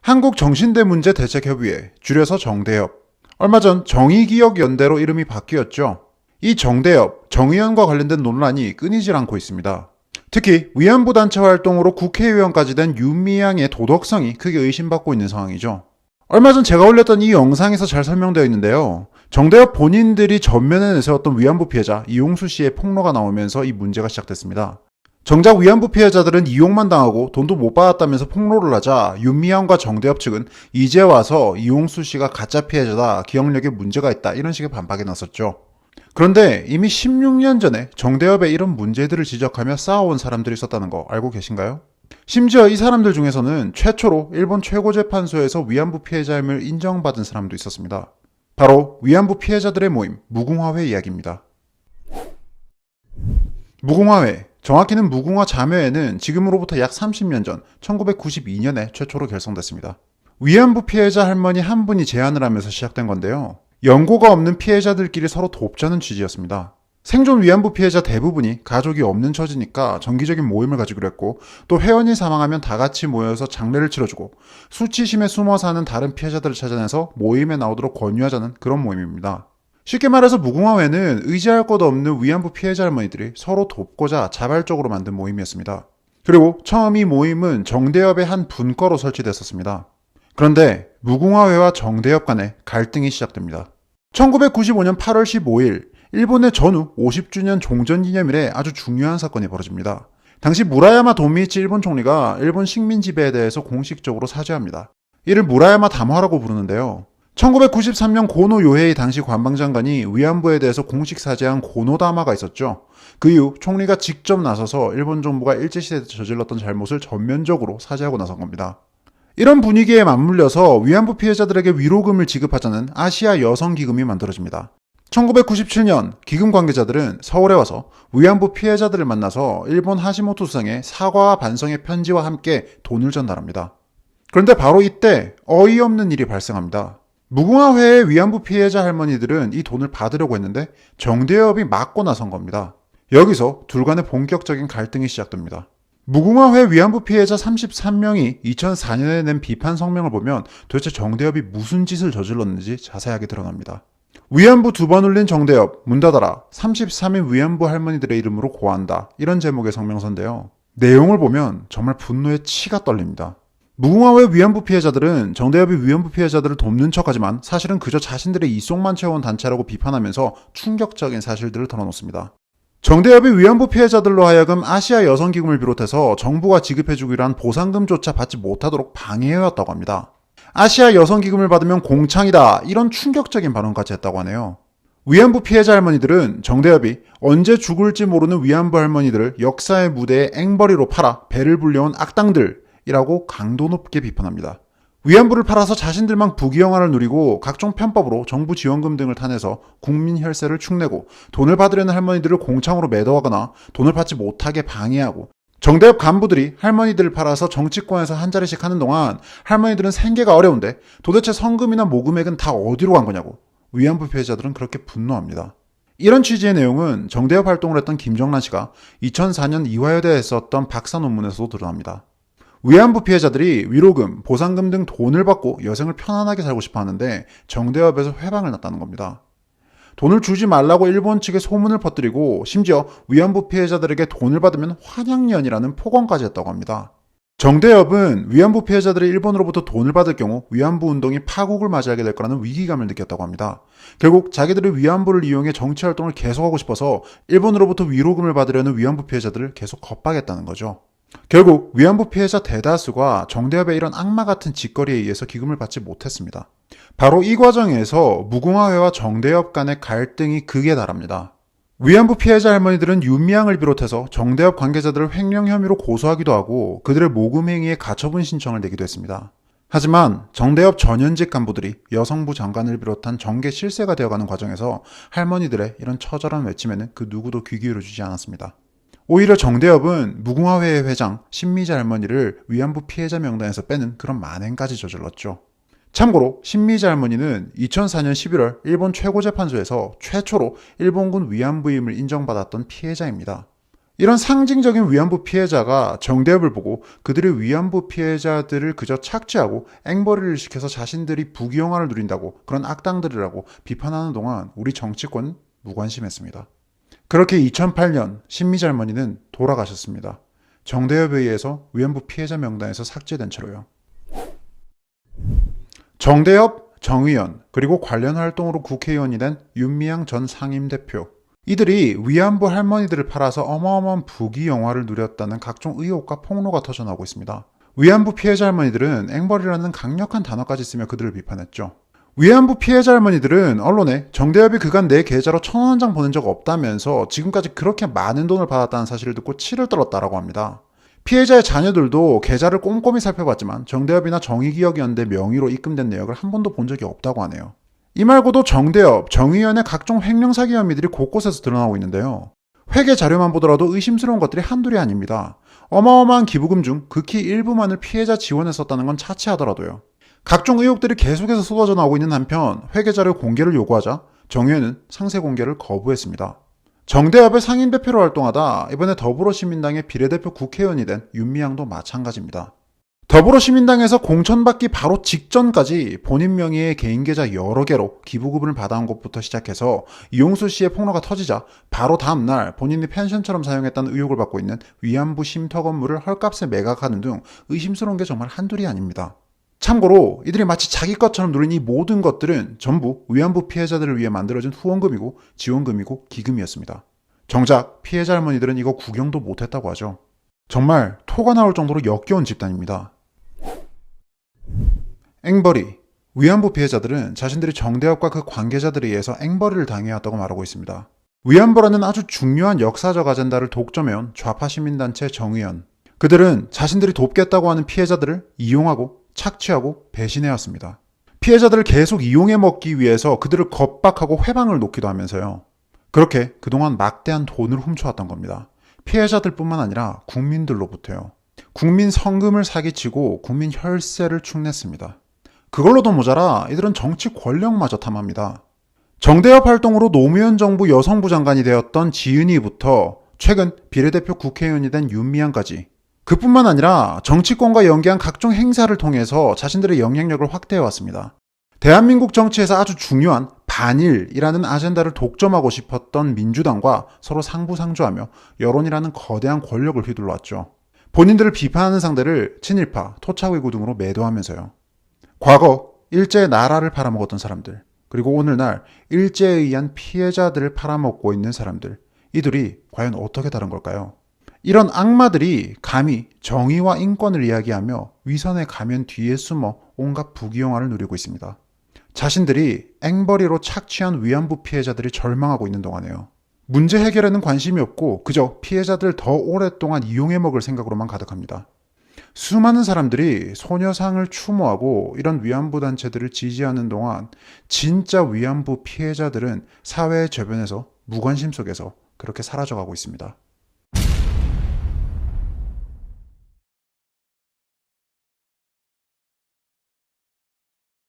한국정신대문제대책협의회, 줄여서 정대협. 얼마 전 정의기억연대로 이름이 바뀌었죠. 이 정대협, 정의연과 관련된 논란이 끊이질 않고 있습니다. 특히 위안부 단체 활동으로 국회의원까지 된 윤미향의 도덕성이 크게 의심받고 있는 상황이죠. 얼마 전 제가 올렸던 이 영상에서 잘 설명되어 있는데요. 정대협 본인들이 전면에 내세웠던 위안부 피해자 이용수 씨의 폭로가 나오면서 이 문제가 시작됐습니다. 정작 위안부 피해자들은 이용만 당하고 돈도 못 받았다면서 폭로를 하자 윤미향과 정대협 측은 이제 와서 이용수 씨가 가짜 피해자다, 기억력에 문제가 있다, 이런 식의 반박에 나섰죠. 그런데 이미 16년 전에 정대협의 이런 문제들을 지적하며 싸워온 사람들이 있었다는 거 알고 계신가요? 심지어 이 사람들 중에서는 최초로 일본 최고재판소에서 위안부 피해자임을 인정받은 사람도 있었습니다. 바로 위안부 피해자들의 모임 무궁화회 이야기입니다. 무궁화회, 정확히는 무궁화 자매회는 지금으로부터 약 30년 전 1992년에 최초로 결성됐습니다. 위안부 피해자 할머니 한 분이 제안을 하면서 시작된 건데요. 연고가 없는 피해자들끼리 서로 돕자는 취지였습니다. 생존 위안부 피해자 대부분이 가족이 없는 처지니까 정기적인 모임을 가지기로 했고, 또 회원이 사망하면 다 같이 모여서 장례를 치러주고 수치심에 숨어 사는 다른 피해자들을 찾아내서 모임에 나오도록 권유하자는 그런 모임입니다. 쉽게 말해서 무궁화회는 의지할 것 없는 위안부 피해자 할머니들이 서로 돕고자 자발적으로 만든 모임이었습니다. 그리고 처음 이 모임은 정대협의 한 분과로 설치됐었습니다. 그런데 무궁화회와 정대협 간에 갈등이 시작됩니다. 1995년 8월 15일 일본의 전후 50주년 종전기념일에 아주 중요한 사건이 벌어집니다. 당시 무라야마 도미이치 일본 총리가 일본 식민 지배에 대해서 공식적으로 사죄합니다. 이를 무라야마 담화라고 부르는데요. 1993년 고노 요헤이 당시 관방장관이 위안부에 대해서 공식 사죄한 고노 담화가 있었죠. 그 이후 총리가 직접 나서서 일본 정부가 일제시대에 저질렀던 잘못을 전면적으로 사죄하고 나선 겁니다. 이런 분위기에 맞물려서 위안부 피해자들에게 위로금을 지급하자는 아시아 여성기금이 만들어집니다. 1997년 기금 관계자들은 서울에 와서 위안부 피해자들을 만나서 일본 하시모토 수상의 사과와 반성의 편지와 함께 돈을 전달합니다. 그런데 바로 이때 어이없는 일이 발생합니다. 무궁화회의 위안부 피해자 할머니들은 이 돈을 받으려고 했는데 정대협이 막고 나선 겁니다. 여기서 둘 간의 본격적인 갈등이 시작됩니다. 무궁화회 위안부 피해자 33명이 2004년에 낸 비판 성명을 보면 도대체 정대협이 무슨 짓을 저질렀는지 자세하게 드러납니다. 위안부 2번 울린 정대협, 문 닫아라, 33인 위안부 할머니들의 이름으로 고한다, 이런 제목의 성명서인데요. 내용을 보면 정말 분노에 치가 떨립니다. 무궁화회 위안부 피해자들은 정대협이 위안부 피해자들을 돕는 척하지만 사실은 그저 자신들의 이속만 채워온 단체라고 비판하면서 충격적인 사실들을 털어놓습니다. 정대협이 위안부 피해자들로 하여금 아시아 여성기금을 비롯해서 정부가 지급해주기로 한 보상금조차 받지 못하도록 방해해왔다고 합니다. 아시아 여성기금을 받으면 공창이다, 이런 충격적인 발언까지 했다고 하네요. 위안부 피해자 할머니들은 정대협이 언제 죽을지 모르는 위안부 할머니들을 역사의 무대에 앵벌이로 팔아 배를 불려온 악당들이라고 강도 높게 비판합니다. 위안부를 팔아서 자신들만 부귀영화를 누리고 각종 편법으로 정부 지원금 등을 타내서 국민 혈세를 축내고 돈을 받으려는 할머니들을 공창으로 매도하거나 돈을 받지 못하게 방해하고, 정대협 간부들이 할머니들을 팔아서 정치권에서 한 자리씩 하는 동안 할머니들은 생계가 어려운데 도대체 성금이나 모금액은 다 어디로 간 거냐고 위안부 피해자들은 그렇게 분노합니다. 이런 취지의 내용은 정대협 활동을 했던 김정란 씨가 2004년 이화여대에 썼던 박사 논문에서도 드러납니다. 위안부 피해자들이 위로금, 보상금 등 돈을 받고 여생을 편안하게 살고 싶어 하는데 정대협에서 회방을 놨다는 겁니다. 돈을 주지 말라고 일본 측에 소문을 퍼뜨리고 심지어 위안부 피해자들에게 돈을 받으면 환양년이라는 폭언까지 했다고 합니다. 정대협은 위안부 피해자들이 일본으로부터 돈을 받을 경우 위안부 운동이 파국을 맞이하게 될 거라는 위기감을 느꼈다고 합니다. 결국 자기들의 위안부를 이용해 정치활동을 계속하고 싶어서 일본으로부터 위로금을 받으려는 위안부 피해자들을 계속 겁박했다는 거죠. 결국 위안부 피해자 대다수가 정대협의 이런 악마 같은 짓거리에 의해서 기금을 받지 못했습니다. 바로 이 과정에서 무궁화회와 정대협 간의 갈등이 극에 달합니다. 위안부 피해자 할머니들은 윤미향을 비롯해서 정대협 관계자들을 횡령 혐의로 고소하기도 하고 그들의 모금 행위에 가처분 신청을 내기도 했습니다. 하지만 정대협 전현직 간부들이 여성부 장관을 비롯한 정계 실세가 되어가는 과정에서 할머니들의 이런 처절한 외침에는 그 누구도 귀 기울여주지 않았습니다. 오히려 정대협은 무궁화회의 회장 신미자 할머니를 위안부 피해자 명단에서 빼는 그런 만행까지 저질렀죠. 참고로 신미자 할머니는 2004년 11월 일본 최고재판소에서 최초로 일본군 위안부임을 인정받았던 피해자입니다. 이런 상징적인 위안부 피해자가 정대협을 보고 그들의 위안부 피해자들을 그저 착취하고 앵벌이를 시켜서 자신들이 부귀영화를 누린다고 그런 악당들이라고 비판하는 동안 우리 정치권은 무관심했습니다. 그렇게 2008년 신미자 할머니는 돌아가셨습니다. 정대협에 의해서 위안부 피해자 명단에서 삭제된 채로요. 정대협, 정의연, 그리고 관련 활동으로 국회의원이 된 윤미향 전 상임대표. 이들이 위안부 할머니들을 팔아서 어마어마한 부귀영화를 누렸다는 각종 의혹과 폭로가 터져나오고 있습니다. 위안부 피해자 할머니들은 앵벌이라는 강력한 단어까지 쓰며 그들을 비판했죠. 위안부 피해자 할머니들은 언론에 정대협이 그간 내 계좌로 1,000원 한 장 보낸 적 없다면서 지금까지 그렇게 많은 돈을 받았다는 사실을 듣고 치를 떨었다라고 합니다. 피해자의 자녀들도 계좌를 꼼꼼히 살펴봤지만 정대협이나 정의기억연대 명의로 입금된 내역을 한 번도 본 적이 없다고 하네요. 이 말고도 정대협, 정의연의 각종 횡령사기 혐의들이 곳곳에서 드러나고 있는데요. 회계 자료만 보더라도 의심스러운 것들이 한둘이 아닙니다. 어마어마한 기부금 중 극히 일부만을 피해자 지원에 썼다는 건 차치하더라도요. 각종 의혹들이 계속해서 쏟아져 나오고 있는 한편 회계 자료 공개를 요구하자 정의연은 상세 공개를 거부했습니다. 정대협의 상임대표로 활동하다 이번에 더불어시민당의 비례대표 국회의원이 된 윤미향도 마찬가지입니다. 더불어시민당에서 공천받기 바로 직전까지 본인 명의의 개인 계좌 여러 개로 기부금을 받아온 것부터 시작해서 이용수 씨의 폭로가 터지자 바로 다음날 본인이 펜션처럼 사용했다는 의혹을 받고 있는 위안부 쉼터 건물을 헐값에 매각하는 등 의심스러운 게 정말 한둘이 아닙니다. 참고로 이들이 마치 자기 것처럼 누린 이 모든 것들은 전부 위안부 피해자들을 위해 만들어진 후원금이고 지원금이고 기금이었습니다. 정작 피해자 할머니들은 이거 구경도 못했다고 하죠. 정말 토가 나올 정도로 역겨운 집단입니다. 앵벌이. 위안부 피해자들은 자신들이 정대협과 그 관계자들에 의해서 앵벌이를 당해왔다고 말하고 있습니다. 위안부라는 아주 중요한 역사적 아젠다를 독점해온 좌파 시민단체 정의연. 그들은 자신들이 돕겠다고 하는 피해자들을 이용하고 착취하고 배신해왔습니다. 피해자들을 계속 이용해 먹기 위해서 그들을 겁박하고 회방을 놓기도 하면서요. 그렇게 그동안 막대한 돈을 훔쳐왔던 겁니다. 피해자들뿐만 아니라 국민들로부터요. 국민 성금을 사기치고 국민 혈세를 축냈습니다. 그걸로도 모자라 이들은 정치 권력마저 탐합니다. 정대협 활동으로 노무현 정부 여성부 장관이 되었던 지은이부터 최근 비례대표 국회의원이 된 윤미향까지 그뿐만 아니라 정치권과 연계한 각종 행사를 통해서 자신들의 영향력을 확대해왔습니다. 대한민국 정치에서 아주 중요한 반일이라는 아젠다를 독점하고 싶었던 민주당과 서로 상부상조하며 여론이라는 거대한 권력을 휘둘러왔죠. 본인들을 비판하는 상대를 친일파, 토착외구 등으로 매도하면서요. 과거 일제의 나라를 팔아먹었던 사람들, 그리고 오늘날 일제에 의한 피해자들을 팔아먹고 있는 사람들, 이들이 과연 어떻게 다른 걸까요? 이런 악마들이 감히 정의와 인권을 이야기하며 위선의 가면 뒤에 숨어 온갖 부귀영화를 누리고 있습니다. 자신들이 앵벌이로 착취한 위안부 피해자들이 절망하고 있는 동안에요. 문제 해결에는 관심이 없고 그저 피해자들 더 오랫동안 이용해 먹을 생각으로만 가득합니다. 수많은 사람들이 소녀상을 추모하고 이런 위안부 단체들을 지지하는 동안 진짜 위안부 피해자들은 사회의 저변에서 무관심 속에서 그렇게 사라져가고 있습니다.